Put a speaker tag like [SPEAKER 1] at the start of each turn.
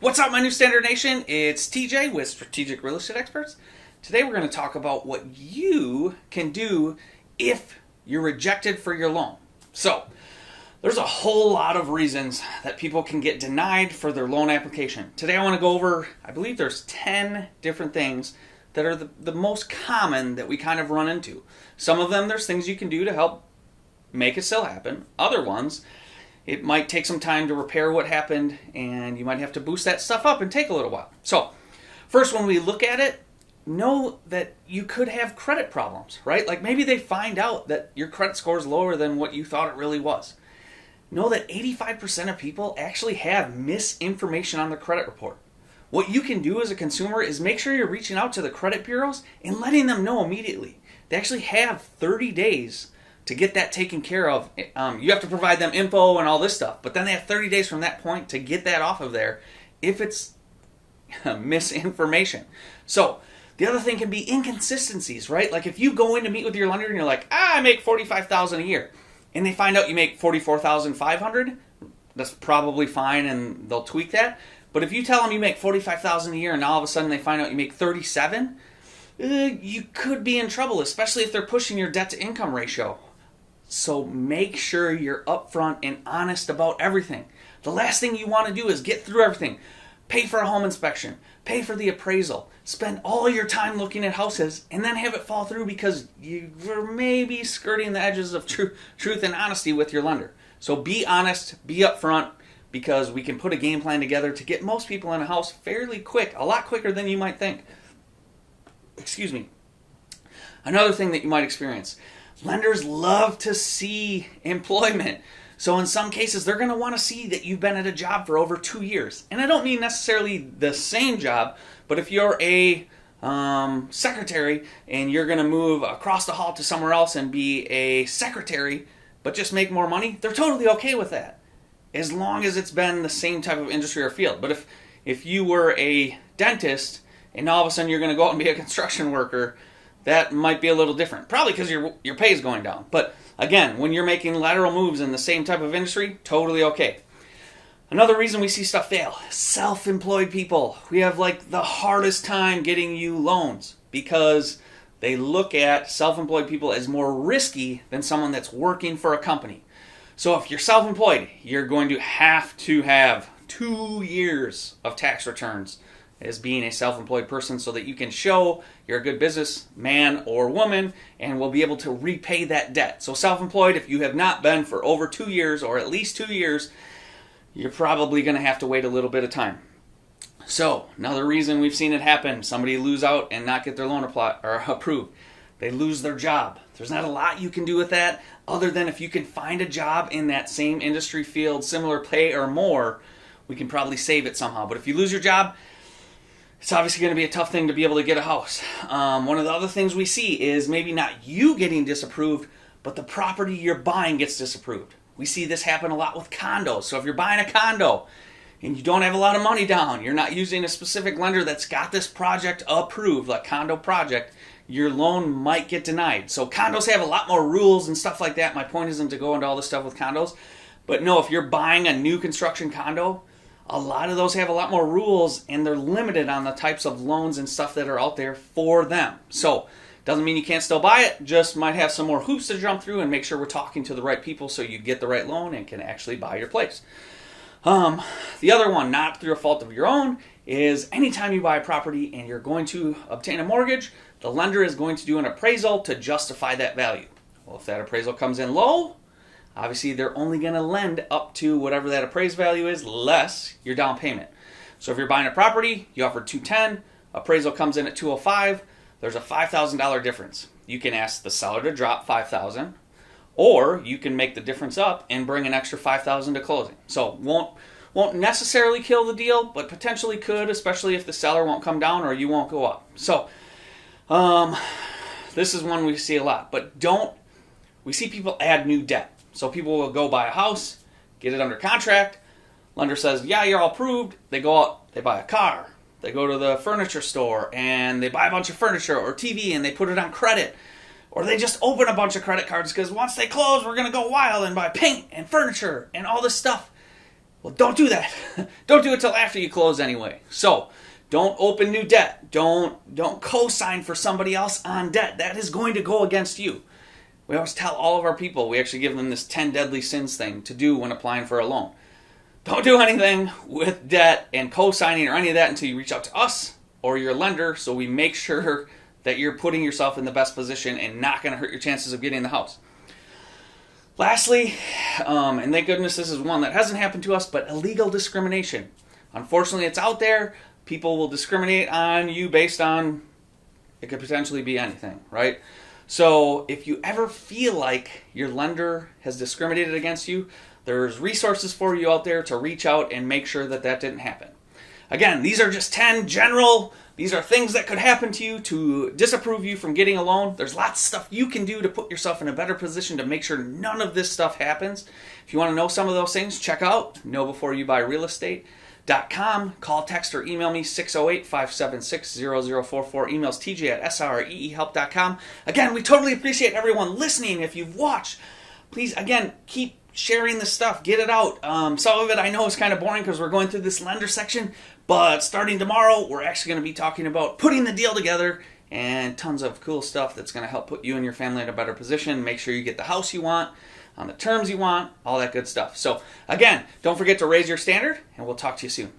[SPEAKER 1] What's up, my new Standard Nation? It's TJ with Strategic Real Estate Experts. Today we're going to talk about what you can do if you're rejected for your loan. So, there's a whole lot of reasons that people can get denied for their loan application. Today I want to go over, I believe there's 10 different things that are the most common that we kind of run into. Some of them, there's things you can do to help make it still happen. Other ones, it might take some time to repair what happened, and you might have to boost that stuff up and take a little while. So, first, when we look at it, know that you could have credit problems, right? Like maybe they find out that your credit score is lower than what you thought it really was. Know that 85% of people actually have misinformation on their credit report. What you can do as a consumer is make sure you're reaching out to the credit bureaus and letting them know immediately. They actually have 30 days to get that taken care of. You have to provide them info and all this stuff, but then they have 30 days from that point to get that off of there if it's misinformation. So the other thing can be inconsistencies, right? Like if you go in to meet with your lender and you're like, I make $45,000 a year, and they find out you make $44,500, that's probably fine and they'll tweak that. But if you tell them you make $45,000 a year and all of a sudden they find out you make $37,000, you could be in trouble, especially if they're pushing your debt to income ratio. So make sure you're upfront and honest about everything. The last thing you want to do is get through everything. Pay for a home inspection, pay for the appraisal, spend all your time looking at houses, and then have it fall through because you were maybe skirting the edges of truth and honesty with your lender. So be honest, be upfront, because we can put a game plan together to get most people in a house fairly quick, a lot quicker than you might think. Excuse me. Another thing that you might experience, lenders love to see employment. So in some cases, they're going to want to see that you've been at a job for over 2 years. And I don't mean necessarily the same job, but if you're a secretary and you're going to move across the hall to somewhere else and be a secretary, but just make more money, they're totally okay with that, as long as it's been the same type of industry or field. But if you were a dentist and all of a sudden you're going to go out and be a construction worker, that might be a little different. Probably because your pay is going down. But again, when you're making lateral moves in the same type of industry, totally okay. Another reason we see stuff fail, self-employed people. We have like the hardest time getting you loans because they look at self-employed people as more risky than someone that's working for a company. So if you're self-employed, you're going to have 2 years of tax returns as being a self-employed person so that you can show you're a good businessman or woman and will be able to repay that debt. So self-employed, if you have not been for over 2 years or at least 2 years, you're probably going to have to wait a little bit of time. So another reason we've seen it happen, somebody lose out and not get their loan approved. They lose their job. There's not a lot you can do with that other than if you can find a job in that same industry field, similar pay or more, we can probably save it somehow. But if you lose your job, it's obviously going to be a tough thing to be able to get a house. One of the other things we see is maybe not you getting disapproved, but the property you're buying gets disapproved. We see this happen a lot with condos. So if you're buying a condo and you don't have a lot of money down, you're not using a specific lender that's got this project approved, like condo project, your loan might get denied. So condos have a lot more rules and stuff like that. My point isn't to go into all this stuff with condos, but no, if you're buying a new construction condo, a lot of those have a lot more rules and they're limited on the types of loans and stuff that are out there for them. So, doesn't mean you can't still buy it, just might have some more hoops to jump through and make sure we're talking to the right people so you get the right loan and can actually buy your place. The other one, not through a fault of your own, is anytime you buy a property and you're going to obtain a mortgage, the lender is going to do an appraisal to justify that value. Well, if that appraisal comes in low, obviously, they're only going to lend up to whatever that appraised value is, less your down payment. So if you're buying a property, you offer $210,000, appraisal comes in at $205,000, there's a $5,000 difference. You can ask the seller to drop $5,000, or you can make the difference up and bring an extra $5,000 to closing. So won't necessarily kill the deal, but potentially could, especially if the seller won't come down or you won't go up. So this is one we see a lot, but we see people add new debt. So people will go buy a house, get it under contract. Lender says, yeah, you're all approved. They go out, they buy a car. They go to the furniture store and they buy a bunch of furniture or TV and they put it on credit. Or they just open a bunch of credit cards because once they close, we're going to go wild and buy paint and furniture and all this stuff. Well, don't do that. Don't do it till after you close anyway. So, don't open new debt. Don't co-sign for somebody else on debt. That is going to go against you. We always tell all of our people, we actually give them this 10 deadly sins thing to do when applying for a loan. Don't do anything with debt and co-signing or any of that until you reach out to us or your lender, so we make sure that you're putting yourself in the best position and not going to hurt your chances of getting the house. Lastly, and thank goodness this is one that hasn't happened to us, but illegal discrimination. Unfortunately, it's out there. People will discriminate on you based on, it could potentially be anything, right? So if you ever feel like your lender has discriminated against you, there's resources for you out there to reach out and make sure that that didn't happen. Again, these are just 10 general, these are things that could happen to you to disapprove you from getting a loan. There's lots of stuff you can do to put yourself in a better position to make sure none of this stuff happens. If you want to know some of those things, check out KnowBeforeYouBuyRealEstate.com. Call, text, or email me 608-576-0044. Emails TJ@sreehelp.com. Again, we totally appreciate everyone listening. If you've watched, please, again, keep sharing this stuff. Get it out. Some of it I know is kind of boring because we're going through this lender section, but starting tomorrow, we're actually going to be talking about putting the deal together and tons of cool stuff that's going to help put you and your family in a better position. Make sure you get the house you want, on the terms you want, all that good stuff. So, again, don't forget to raise your standard, and we'll talk to you soon.